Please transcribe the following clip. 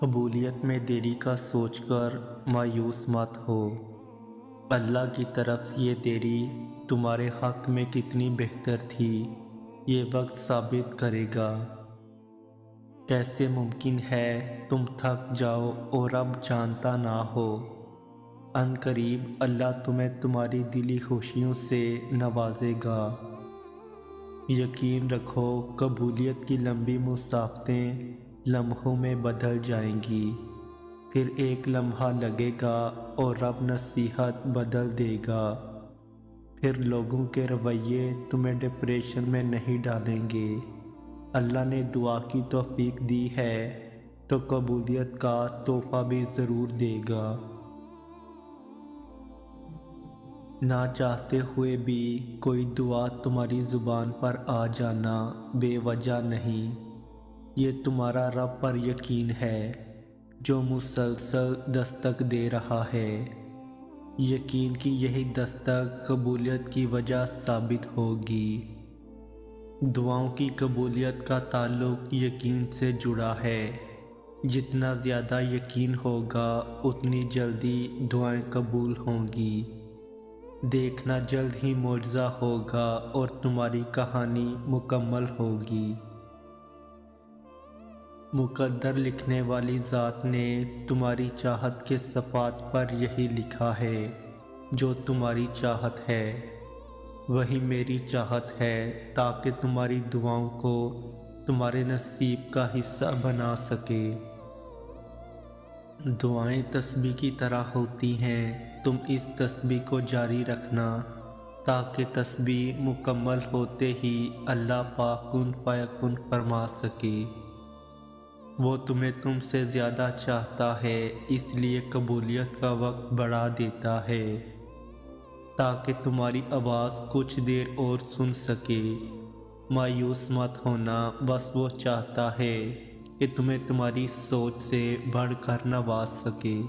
قبولیت میں دیری کا سوچ کر مایوس مت ہو۔ اللہ کی طرف سے یہ دیری تمہارے حق میں کتنی بہتر تھی، یہ وقت ثابت کرے گا۔ کیسے ممکن ہے تم تھک جاؤ اور اب جانتا نہ ہو؟ ان قریب اللہ تمہیں تمہاری دلی خوشیوں سے نوازے گا۔ یقین رکھو، قبولیت کی لمبی مسافتیں لمحوں میں بدل جائیں گی، پھر ایک لمحہ لگے گا اور رب نصیحت بدل دے گا۔ پھر لوگوں کے رویے تمہیں ڈپریشن میں نہیں ڈالیں گے۔ اللہ نے دعا کی توفیق دی ہے تو قبولیت کا تحفہ بھی ضرور دے گا۔ نہ چاہتے ہوئے بھی کوئی دعا تمہاری زبان پر آ جانا بے وجہ نہیں، یہ تمہارا رب پر یقین ہے جو مسلسل دستک دے رہا ہے۔ یقین کی یہی دستک قبولیت کی وجہ ثابت ہوگی۔ دعاؤں کی قبولیت کا تعلق یقین سے جڑا ہے۔ جتنا زیادہ یقین ہوگا اتنی جلدی دعائیں قبول ہوں گی۔ دیکھنا جلد ہی معجزہ ہوگا اور تمہاری کہانی مکمل ہوگی۔ مقدر لکھنے والی ذات نے تمہاری چاہت کے صفات پر یہی لکھا ہے۔ جو تمہاری چاہت ہے وہی میری چاہت ہے، تاکہ تمہاری دعاؤں کو تمہارے نصیب کا حصہ بنا سکے۔ دعائیں تسبیح کی طرح ہوتی ہیں، تم اس تسبیح کو جاری رکھنا تاکہ تسبیح مکمل ہوتے ہی اللہ پاک کن فیکن فرما سکے۔ وہ تمہیں تم سے زیادہ چاہتا ہے، اس لیے قبولیت کا وقت بڑھا دیتا ہے تاکہ تمہاری آواز کچھ دیر اور سن سکے۔ مایوس مت ہونا، بس وہ چاہتا ہے کہ تمہیں تمہاری سوچ سے بڑھ کر نواز سکے۔